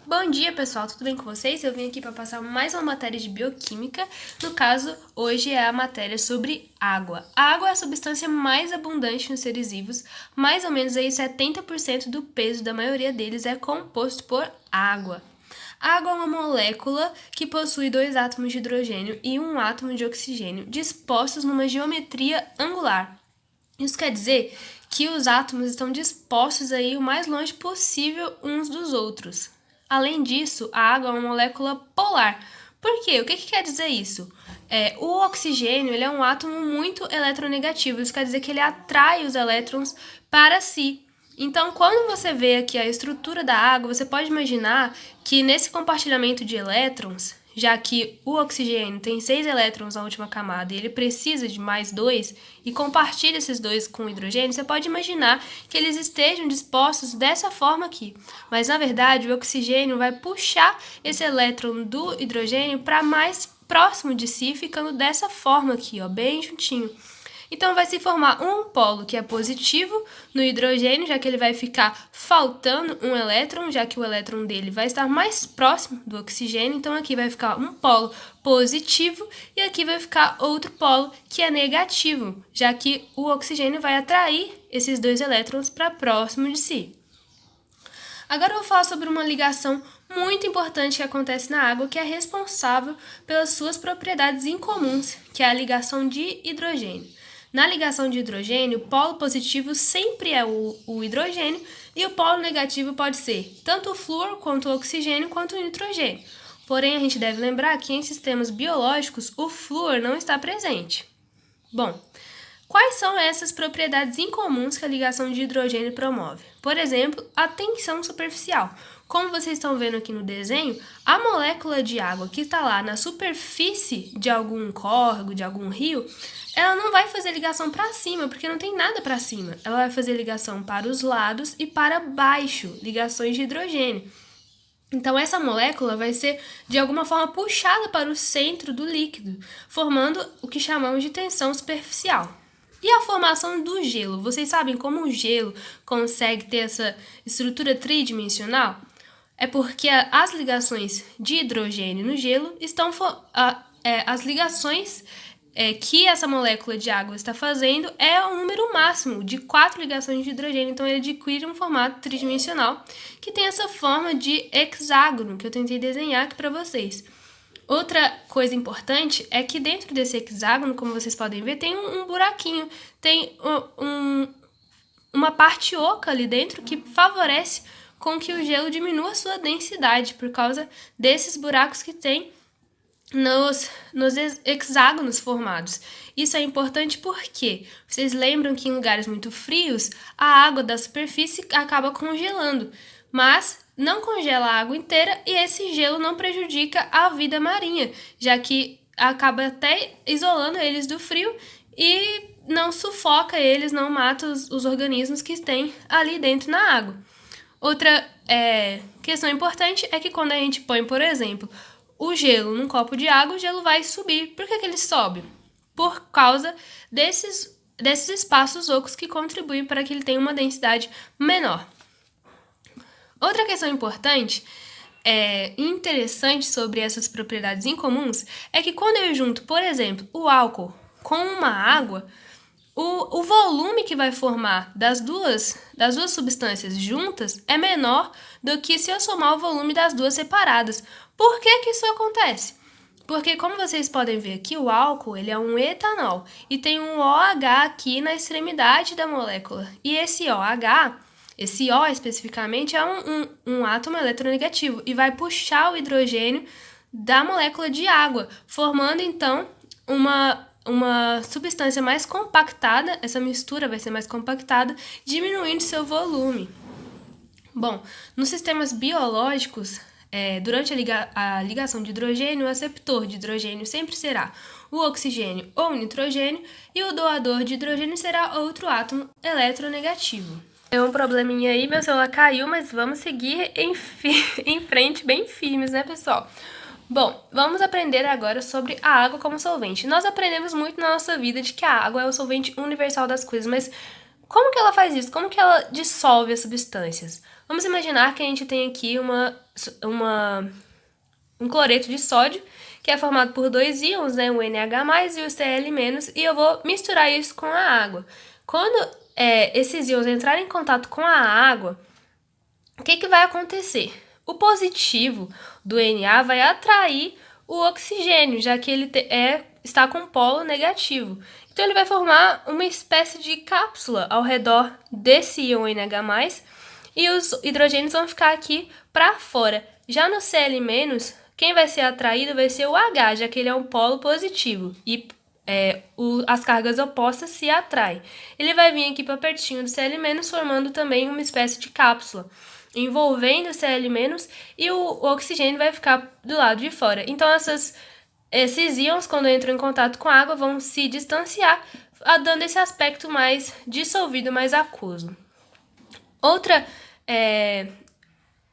Bom dia, pessoal, tudo bem com vocês? Eu vim aqui para passar mais uma matéria de bioquímica. No caso, hoje é a matéria sobre água. A água é a substância mais abundante nos seres vivos, mais ou menos aí 70% do peso da maioria deles é composto por água. A água é uma molécula que possui 2 átomos de hidrogênio e 1 átomo de oxigênio dispostos numa geometria angular. Isso quer dizer que os átomos estão dispostos aí o mais longe possível uns dos outros. Além disso, a água é uma molécula polar. Por quê? O que quer dizer isso? O oxigênio ele é um átomo muito eletronegativo. Isso quer dizer que ele atrai os elétrons para si. Então, quando você vê aqui a estrutura da água, você pode imaginar que nesse compartilhamento de elétrons, já que o oxigênio tem 6 elétrons na última camada e ele precisa de mais 2 e compartilha esses 2 com o hidrogênio, você pode imaginar que eles estejam dispostos dessa forma aqui. Mas, na verdade, o oxigênio vai puxar esse elétron do hidrogênio para mais próximo de si, ficando dessa forma aqui, ó, bem juntinho. Então, vai se formar um polo que é positivo no hidrogênio, já que ele vai ficar faltando um elétron, já que o elétron dele vai estar mais próximo do oxigênio. Então, aqui vai ficar um polo positivo e aqui vai ficar outro polo que é negativo, já que o oxigênio vai atrair esses 2 elétrons para próximo de si. Agora eu vou falar sobre uma ligação muito importante que acontece na água, que é responsável pelas suas propriedades incomuns, que é a ligação de hidrogênio. Na ligação de hidrogênio, o polo positivo sempre é o hidrogênio e o polo negativo pode ser tanto o flúor, quanto o oxigênio, quanto o nitrogênio. Porém, a gente deve lembrar que em sistemas biológicos o flúor não está presente. Bom, quais são essas propriedades incomuns que a ligação de hidrogênio promove? Por exemplo, a tensão superficial. Como vocês estão vendo aqui no desenho, a molécula de água que está lá na superfície de algum córrego, de algum rio, ela não vai fazer ligação para cima, porque não tem nada para cima. Ela vai fazer ligação para os lados e para baixo, ligações de hidrogênio. Então, essa molécula vai ser, de alguma forma, puxada para o centro do líquido, formando o que chamamos de tensão superficial. E a formação do gelo? Vocês sabem como o gelo consegue ter essa estrutura tridimensional? É porque as ligações de hidrogênio no gelo estão... as ligações que essa molécula de água está fazendo é o número máximo de 4 ligações de hidrogênio. Então, ele adquire um formato tridimensional que tem essa forma de hexágono que eu tentei desenhar aqui para vocês. Outra coisa importante é que dentro desse hexágono, como vocês podem ver, tem um buraquinho, tem uma parte oca ali dentro que favorece com que o gelo diminua a sua densidade por causa desses buracos que tem nos hexágonos formados. Isso é importante porque vocês lembram que em lugares muito frios a água da superfície acaba congelando, mas não congela a água inteira e esse gelo não prejudica a vida marinha, já que acaba até isolando eles do frio e não sufoca eles, não mata os organismos que tem ali dentro na água. Outra questão importante é que quando a gente põe, por exemplo, o gelo num copo de água, o gelo vai subir. Por que ele sobe? Por causa desses espaços ocos que contribuem para que ele tenha uma densidade menor. Outra questão importante e interessante sobre essas propriedades incomuns é que quando eu junto, por exemplo, o álcool com uma água, o volume que vai formar das duas substâncias juntas é menor do que se eu somar o volume das duas separadas. Por que isso acontece? Porque, como vocês podem ver aqui, o álcool ele é um etanol e tem um OH aqui na extremidade da molécula. E esse OH, esse O especificamente, é um átomo eletronegativo e vai puxar o hidrogênio da molécula de água, formando então uma substância mais compactada. Essa mistura vai ser mais compactada, diminuindo seu volume. Bom, nos sistemas biológicos, durante a ligação de hidrogênio, o aceptor de hidrogênio sempre será o oxigênio ou o nitrogênio e o doador de hidrogênio será outro átomo eletronegativo. Deu um probleminha aí, meu celular caiu, mas vamos seguir em frente bem firmes, né, pessoal? Bom, vamos aprender agora sobre a água como solvente. Nós aprendemos muito na nossa vida de que a água é o solvente universal das coisas, mas como que ela faz isso? Como que ela dissolve as substâncias? Vamos imaginar que a gente tem aqui um cloreto de sódio, que é formado por dois íons, né, o NH+, e o Cl-, e eu vou misturar isso com a água. Quando esses íons entrarem em contato com a água, o que vai acontecer? O positivo do Na vai atrair o oxigênio, já que ele está com polo negativo. Então, ele vai formar uma espécie de cápsula ao redor desse íon NH+, e os hidrogênios vão ficar aqui para fora. Já no Cl-, quem vai ser atraído vai ser o H, já que ele é um polo positivo, e as cargas opostas se atraem. Ele vai vir aqui para pertinho do Cl-, formando também uma espécie de cápsula, envolvendo o Cl- e o oxigênio vai ficar do lado de fora. Então, esses íons, quando entram em contato com a água, vão se distanciar, dando esse aspecto mais dissolvido, mais aquoso.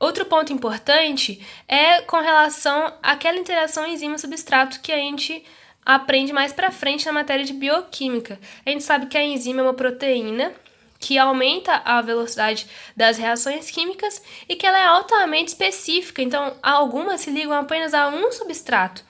Outro ponto importante é com relação àquela interação enzima-substrato que a gente aprende mais pra frente na matéria de bioquímica. A gente sabe que a enzima é uma proteína que aumenta a velocidade das reações químicas e que ela é altamente específica, então algumas se ligam apenas a um substrato.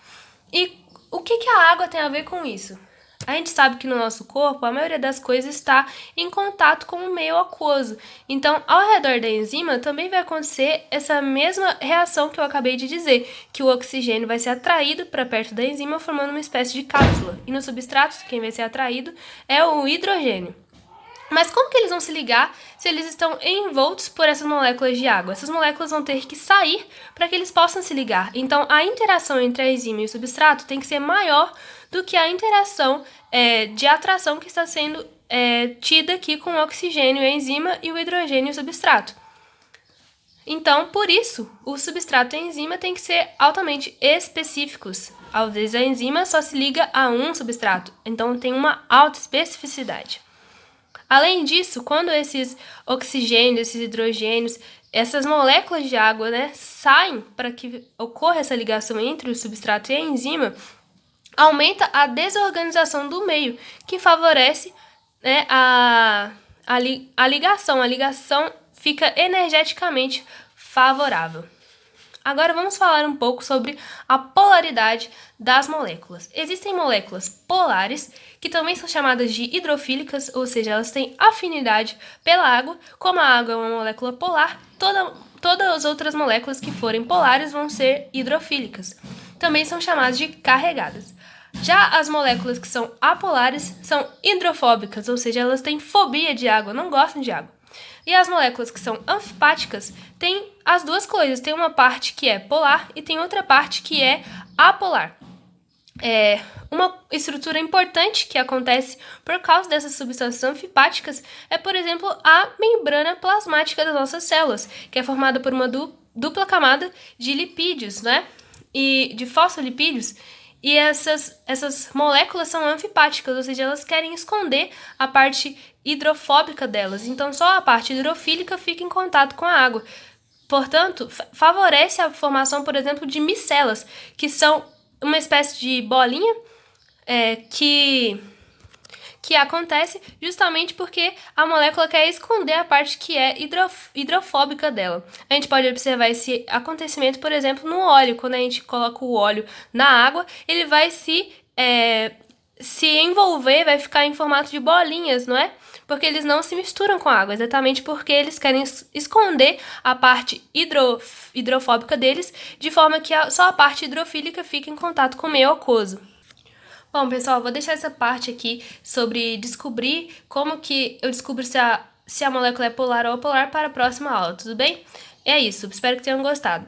E o que a água tem a ver com isso? A gente sabe que no nosso corpo a maioria das coisas está em contato com o meio aquoso. Então, ao redor da enzima também vai acontecer essa mesma reação que eu acabei de dizer, que o oxigênio vai ser atraído para perto da enzima, formando uma espécie de cápsula. E no substrato, quem vai ser atraído é o hidrogênio. Mas como que eles vão se ligar se eles estão envoltos por essas moléculas de água? Essas moléculas vão ter que sair para que eles possam se ligar. Então, a interação entre a enzima e o substrato tem que ser maior do que a interação de atração que está sendo tida aqui com o oxigênio, a enzima, e o hidrogênio e o substrato. Então, por isso, o substrato e a enzima têm que ser altamente específicos. Às vezes, a enzima só se liga a um substrato, então tem uma alta especificidade. Além disso, quando esses oxigênios, esses hidrogênios, essas moléculas de água, saem para que ocorra essa ligação entre o substrato e a enzima, aumenta a desorganização do meio, que favorece a ligação. A ligação fica energeticamente favorável. Agora vamos falar um pouco sobre a polaridade das moléculas. Existem moléculas polares, que também são chamadas de hidrofílicas, ou seja, elas têm afinidade pela água. Como a água é uma molécula polar, todas as outras moléculas que forem polares vão ser hidrofílicas. Também são chamadas de carregadas. Já as moléculas que são apolares são hidrofóbicas, ou seja, elas têm fobia de água, não gostam de água. E as moléculas que são anfipáticas têm as duas coisas. Tem uma parte que é polar e tem outra parte que é apolar. Uma estrutura importante que acontece por causa dessas substâncias anfipáticas é, por exemplo, a membrana plasmática das nossas células, que é formada por uma dupla camada de lipídios, e de fosfolipídios. E essas moléculas são anfipáticas, ou seja, elas querem esconder a parte hidrofóbica delas. Então, só a parte hidrofílica fica em contato com a água. Portanto, favorece a formação, por exemplo, de micelas, que são uma espécie de bolinha que acontece justamente porque a molécula quer esconder a parte que é hidrofóbica dela. A gente pode observar esse acontecimento, por exemplo, no óleo. Quando a gente coloca o óleo na água, ele vai se envolver, vai ficar em formato de bolinhas, não é? Porque eles não se misturam com a água, exatamente porque eles querem esconder a parte hidrofóbica deles, de forma que só a parte hidrofílica fica em contato com o meio aquoso. Bom, pessoal, vou deixar essa parte aqui sobre descobrir como que eu descubro se a molécula é polar ou apolar para a próxima aula, tudo bem? É isso, espero que tenham gostado.